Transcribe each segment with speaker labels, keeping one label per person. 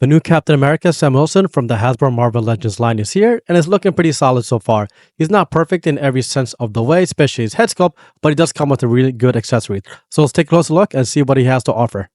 Speaker 1: The new Captain America, Sam Wilson from the Hasbro Marvel Legends line is here and is looking pretty solid so far. He's not perfect in every sense of the way, especially his head sculpt, but he does come with a really good accessory. So let's take a closer look and see what he has to offer.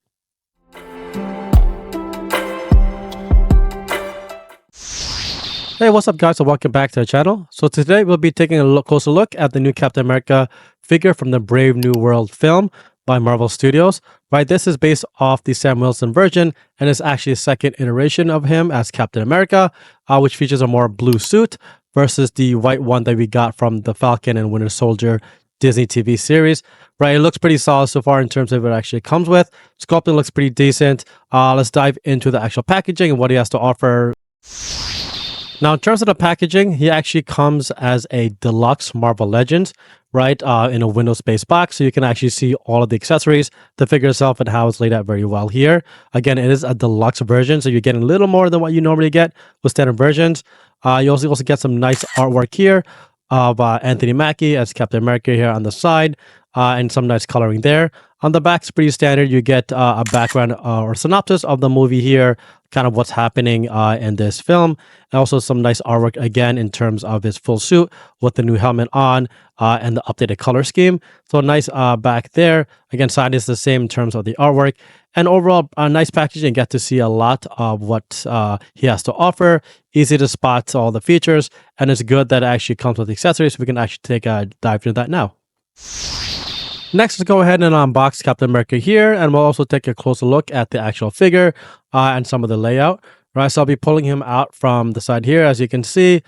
Speaker 1: Hey, what's up guys, and welcome back to the channel. So today we'll be taking a closer look at the new Captain America figure from the Brave New World film by Marvel Studios. Right, this is based off the Sam Wilson version and is actually a second iteration of him as Captain America, which features a more blue suit versus the white one that we got from the Falcon and Winter Soldier Disney TV series. Right, it looks pretty solid so far in terms of what it actually comes with. Sculpting looks pretty decent. Let's dive into the actual packaging and what he has to offer. Now, in terms of the packaging, he actually comes as a deluxe Marvel Legends, right, in a window-based box, so you can actually see all of the accessories, the figure itself, and how it's laid out very well here. Again, it is a deluxe version, so you're getting a little more than what you normally get with standard versions. You also get some nice artwork here of Anthony Mackie as Captain America here on the side, and some nice coloring there. On the back, it's pretty standard. You get a background or synopsis of the movie here, kind of what's happening in this film. And also some nice artwork, again, in terms of his full suit with the new helmet on and the updated color scheme. So nice back there. Again, side is the same in terms of the artwork. And overall, nice packaging. Get to see a lot of what he has to offer. Easy to spot all the features. And it's good that it actually comes with accessories. We can actually take a dive into that now. Next, let's go ahead and unbox Captain America here, and we'll also take a closer look at the actual figure and some of the layout. Right, so I'll be pulling him out from the side here. As you can see,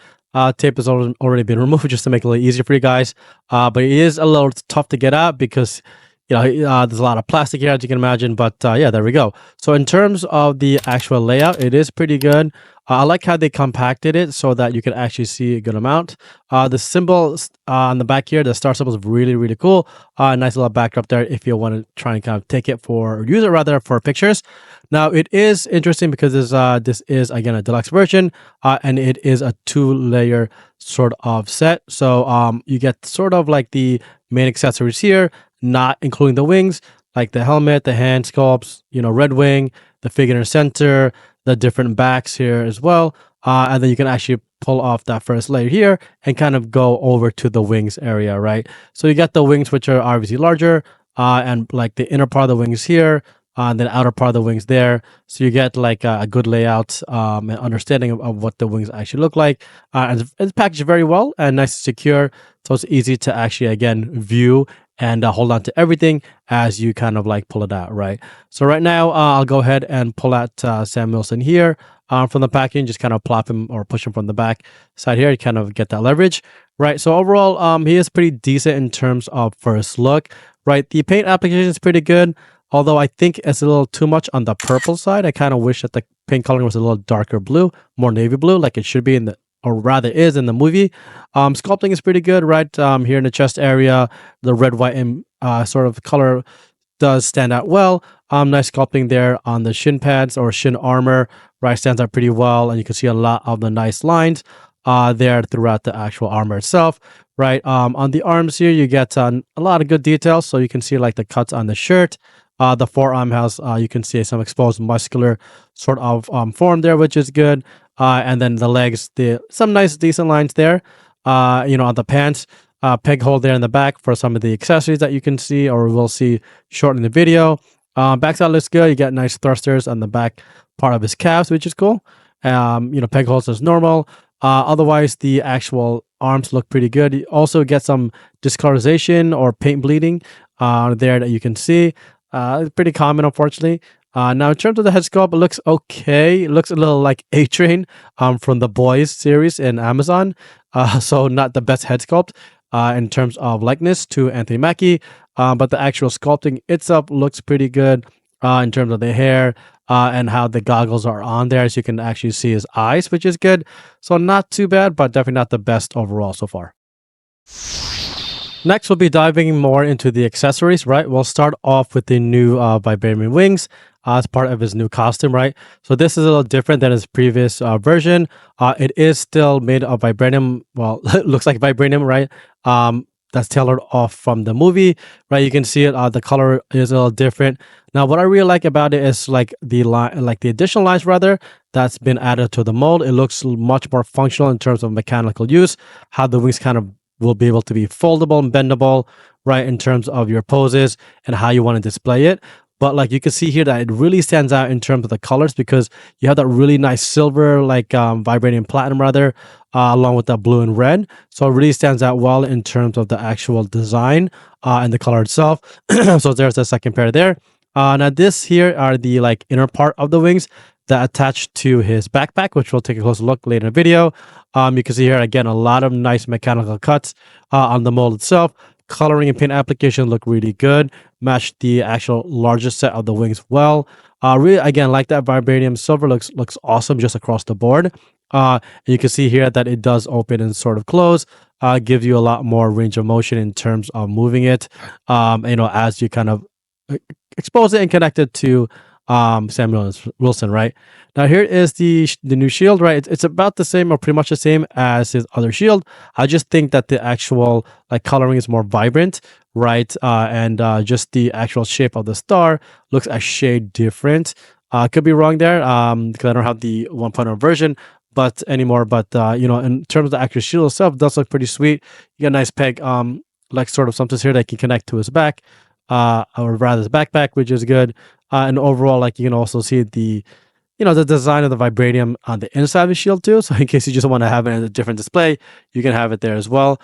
Speaker 1: tape has already been removed just to make it a little easier for you guys. But it is a little tough to get out because there's a lot of plastic here, as you can imagine. But yeah, there we go. So in terms of the actual layout, it is pretty good. I like how they compacted it so that you can actually see a good amount. The symbol on the back here, the star symbol is really, really cool. Nice little backdrop there if you want to try and kind of take it for, or use it rather for pictures. Now, it is interesting because this is, again, a deluxe version, and it is a 2-layer sort of set. So you get sort of like the main accessories here, not including the wings, like the helmet, the hand sculpts, red wing, the figure in the center, the different backs here as well. And then you can actually pull off that first layer here and kind of go over to the wings area, right? So you get the wings, which are obviously larger, and like the inner part of the wings here, and then outer part of the wings there. So you get like a good layout and understanding of what the wings actually look like. And it's packaged very well and nice and secure. So it's easy to actually, again, view and hold on to everything as you kind of like pull it out, right? So right now, I'll go ahead and pull out Sam Wilson here from the packaging, just kind of plop him or push him from the back side here to kind of get that leverage, right? So overall, he is pretty decent in terms of first look, right? The paint application is pretty good, although I think it's a little too much on the purple side. I kind of wish that the paint coloring was a little darker blue, more navy blue, like it should be in the, or rather is in the movie. Sculpting is pretty good, right? Here in the chest area, the red, white, and sort of color does stand out well. Nice sculpting there on the shin pads or shin armor, right? Stands out pretty well, and you can see a lot of the nice lines there throughout the actual armor itself, right? On the arms here, you get a lot of good details, so you can see like the cuts on the shirt. The forearm has, you can see some exposed muscular sort of form there, which is good. And then the legs, some nice decent lines there. On the pants, peg hole there in the back for some of the accessories that you can see or will see short in the video. Backside looks good. You get nice thrusters on the back part of his calves, which is cool. Peg holes as normal. Otherwise, the actual arms look pretty good. You also get some discolorization or paint bleeding there that you can see. Pretty common, unfortunately. Now, in terms of the head sculpt, it looks okay. It looks a little like A-Train from the Boys series in Amazon. So not the best head sculpt in terms of likeness to Anthony Mackie. But the actual sculpting itself looks pretty good in terms of the hair and how the goggles are on there. So you can actually see his eyes, which is good. So not too bad, but definitely not the best overall so far. Next, we'll be diving more into the accessories, right? We'll start off with the new vibranium wings as part of his new costume, right? So this is a little different than his previous version. It is still made of vibranium. Well, it looks like vibranium, right? that's tailored off from the movie, right? You can see it. The color is a little different. Now, what I really like about it is like the line, like the additional lines rather, that's been added to the mold. It looks much more functional in terms of mechanical use. How the wings kind of will be able to be foldable and bendable, right? In terms of your poses and how you want to display it. But like you can see here that it really stands out in terms of the colors because you have that really nice silver, like vibranium platinum rather, along with that blue and red. So it really stands out well in terms of the actual design and the color itself. So there's the second pair there. Now this here are the like inner part of the wings that attach to his backpack, which we'll take a closer look later in the video. You can see here again a lot of nice mechanical cuts on the mold itself. Coloring and paint application look really good. Match the actual largest set of the wings well. Really, again, like that vibranium silver looks awesome just across the board. And you can see here that it does open and sort of close. Gives you a lot more range of motion in terms of moving it. As you kind of expose it and connect it to Samuel Wilson, right? Now here is the new shield, right? It's about the same or pretty much the same as his other shield. I just think that the actual like coloring is more vibrant, right? And just the actual shape of the star looks a shade different. Could be wrong there because I don't have the 1.0 version but anymore. But in terms of the actual shield itself, it does look pretty sweet. You got a nice peg, like sort of something here that can connect to his back, or rather his backpack, which is good. And overall, like you can also see the design of the vibranium on the inside of the shield too. So in case you just want to have it in a different display, you can have it there as well.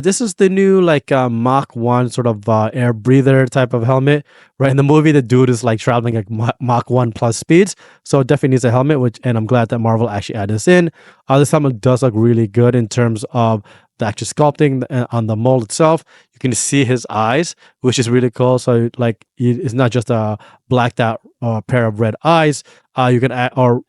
Speaker 1: This is the new like Mach 1 sort of air breather type of helmet. Right in the movie, the dude is like traveling like Mach 1 plus speeds. So it definitely needs a helmet, and I'm glad that Marvel actually added this in. This helmet does look really good in terms of the actual sculpting on the mold itself. You can see his eyes, which is really cool. So like it's not just a blacked out pair of red eyes. You can add, or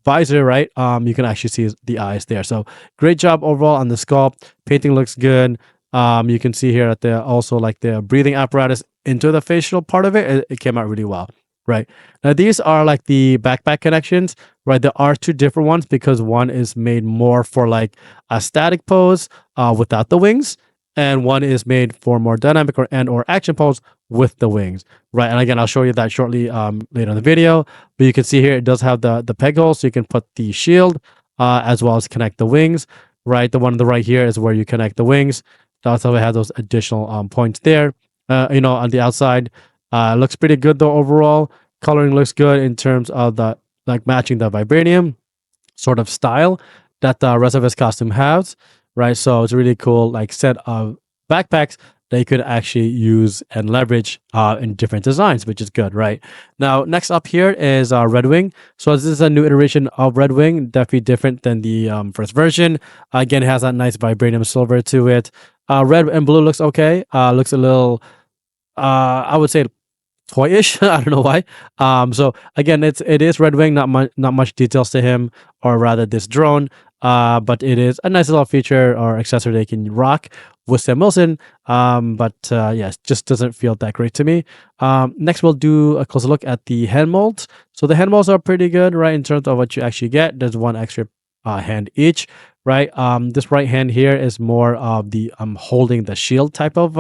Speaker 1: visor, right? You can actually see the eyes there. So great job overall on the sculpt. Painting looks good. You can see here that they also like the breathing apparatus into the facial part of it. It came out really well. Right. Now, these are like the backpack connections, right? There are two different ones because one is made more for like a static pose without the wings, and one is made for more dynamic or action pose with the wings, right? And again, I'll show you that shortly later in the video. But you can see here it does have the peg hole, so you can put the shield as well as connect the wings, right? The one on the right here is where you connect the wings. That's how it has those additional points there. On the outside. Looks pretty good though overall. Coloring looks good in terms of the like matching the vibranium sort of style that the rest of his costume has, right? So it's a really cool like set of backpacks that you could actually use and leverage in different designs, which is good, right? Now, next up here is Red Wing. So this is a new iteration of Red Wing, definitely different than the first version. Again, it has that nice vibranium silver to it. Red and blue looks okay. Looks a little, I would say toyish. I don't know why. So again, it is Red Wing, not much details to him, or rather this drone. But it is a nice little feature or accessory they can rock with Sam Wilson. It just doesn't feel that great to me. Next, we'll do a closer look at the hand molds. So the hand molds are pretty good, right, in terms of what you actually get. There's one extra hand each, right? This right hand here is more of the holding the shield type of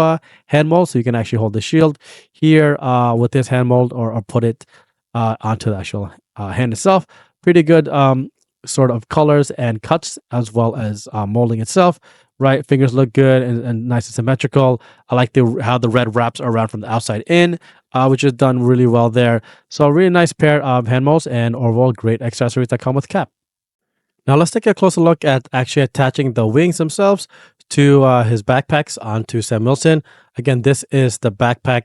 Speaker 1: hand mold, so you can actually hold the shield here with this hand mold, or put it onto the actual hand itself. Pretty good sort of colors and cuts, as well as molding itself, right? Fingers look good and nice and symmetrical. I like how the red wraps around from the outside in, which is done really well there. So a really nice pair of hand molds and overall great accessories that come with Cap. Now let's take a closer look at actually attaching the wings themselves to his backpacks onto Sam Wilson. Again, this is the backpack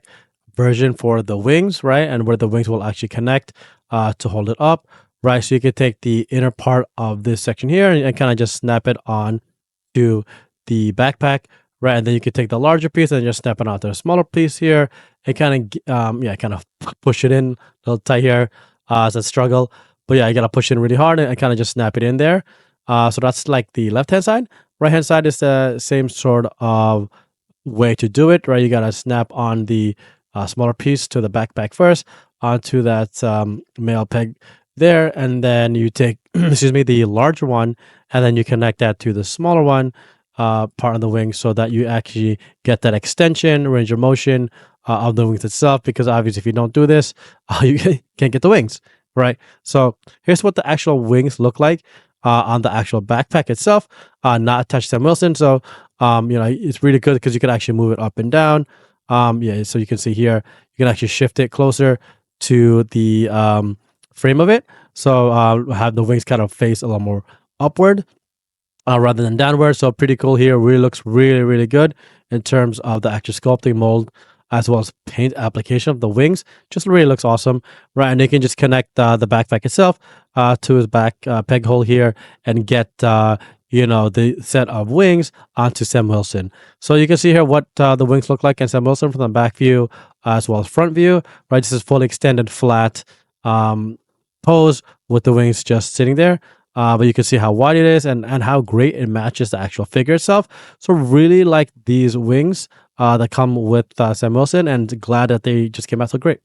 Speaker 1: version for the wings, right? And where the wings will actually connect to hold it up, right? So you can take the inner part of this section here and kind of just snap it on to the backpack, right? And then you can take the larger piece and just snap it onto the smaller piece here and kind of push it in a little tight here as a struggle. But yeah, you gotta push in really hard and kind of just snap it in there. So that's like the left-hand side. Right-hand side is the same sort of way to do it, right? You gotta snap on the smaller piece to the backpack first, onto that male peg there, and then you take, excuse me, the larger one, and then you connect that to the smaller one part of the wing so that you actually get that extension, range of motion of the wings itself. Because obviously, if you don't do this, you can't get the wings, right? So here's what the actual wings look like on the actual backpack itself, not attached to Sam Wilson. So it's really good because you can actually move it up and down. Yeah, so you can see here, you can actually shift it closer to the frame of it. So have the wings kind of face a lot more upward rather than downward. So pretty cool here. Really looks really, really good in terms of the actual sculpting mold as well as paint application of the wings. Just really looks awesome, right? And you can just connect the backpack itself to his back peg hole here and get the set of wings onto Sam Wilson. So you can see here what the wings look like in Sam Wilson from the back view as well as front view, right? This is fully extended flat pose with the wings just sitting there. But you can see how wide it is and how great it matches the actual figure itself. So really like these wings that come with Sam Wilson, and glad that they just came out so great.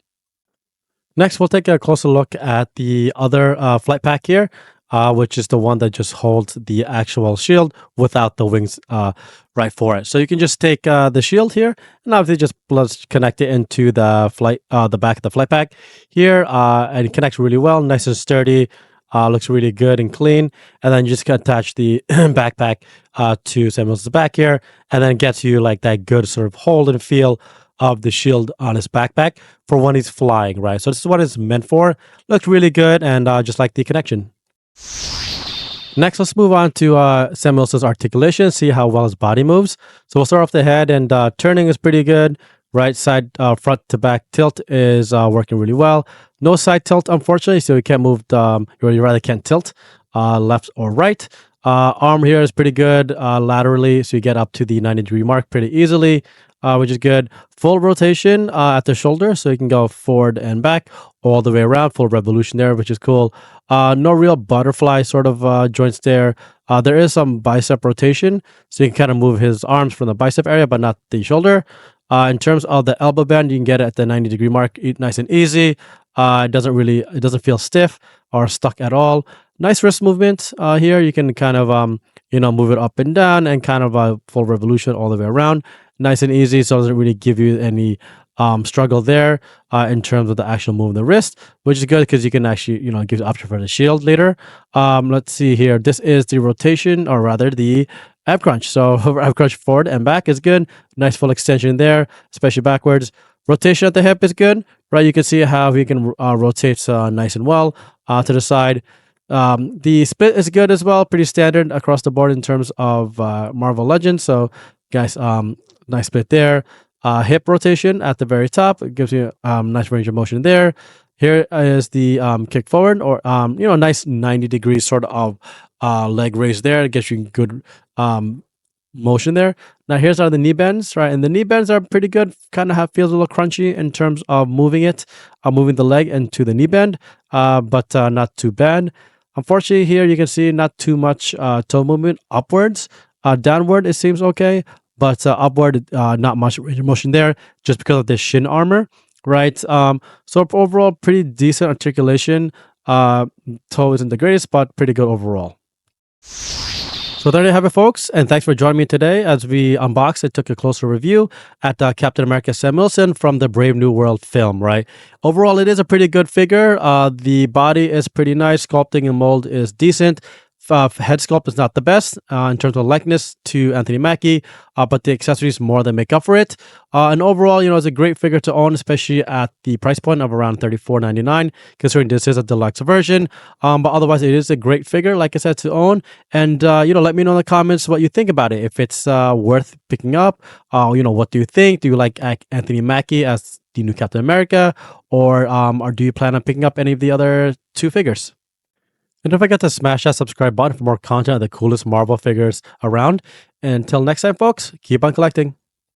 Speaker 1: Next, we'll take a closer look at the other flight pack here, which is the one that just holds the actual shield without the wings right for it. So you can just take the shield here and obviously just connect it into the back of the flight pack here, and it connects really well, nice and sturdy. Looks really good and clean. And then you just can attach the backpack to Sam Wilson's back here, and then it gets you like that good sort of hold and feel of the shield on his backpack for when he's flying, right? So this is what it's meant for. Looks really good, and just like the connection. Next, let's move on to Sam Wilson's articulation, see how well his body moves. So we'll start off the head, and turning is pretty good. Right side, front to back tilt is working really well. No side tilt, unfortunately, so you can't move, you rather can't tilt left or right. Arm here is pretty good laterally, so you get up to the 90-degree mark pretty easily, which is good. Full rotation at the shoulder, so you can go forward and back all the way around. Full revolution there, which is cool. No real butterfly sort of joints there. There is some bicep rotation, so you can kind of move his arms from the bicep area, but not the shoulder. In terms of the elbow bend, you can get it at the 90-degree mark, nice and easy. It doesn't feel stiff or stuck at all. Nice wrist movement here. You can kind of move it up and down and kind of a full revolution all the way around. Nice and easy, so it doesn't really give you any struggle there in terms of the actual move of the wrist, which is good because you can actually give the option for the shield later. Let's see here. This is the rotation, or rather the ab crunch. So ab crunch forward and back is good. Nice full extension there, especially backwards. Rotation at the hip is good, right? You can see how he can rotate nice and well to the side. The split is good as well, pretty standard across the board in terms of Marvel Legends. So guys, nice split there. Hip rotation at the very top, it gives you nice range of motion there. Here is the kick forward, or nice 90 degrees sort of leg raise there. It gets you good motion there. Now here's the knee bends, right? And the knee bends are pretty good. Kind of feels a little crunchy in terms of moving the leg into the knee bend, but not too bad. Unfortunately, here you can see not too much toe movement upwards. Downward it seems okay, but upward not much range of motion there, just because of the shin armor, right? So overall, pretty decent articulation. Toe isn't the greatest, but pretty good overall. So there you have it, folks, and thanks for joining me today as we unboxed and took a closer review at Captain America Sam Wilson from the Brave New World film, right? Overall, it is a pretty good figure. The body is pretty nice. Sculpting and mold is decent. Head sculpt is not the best in terms of likeness to Anthony Mackie, but the accessories more than make up for it. And overall, it's a great figure to own, especially at the price point of around $34.99, considering this is a deluxe version. But otherwise, it is a great figure, like I said, to own. And let me know in the comments what you think about it. If it's worth picking up, what do you think? Do you like Anthony Mackie as the new Captain America, or do you plan on picking up any of the other two figures? And don't forget to smash that subscribe button for more content of the coolest Marvel figures around. And until next time, folks, keep on collecting.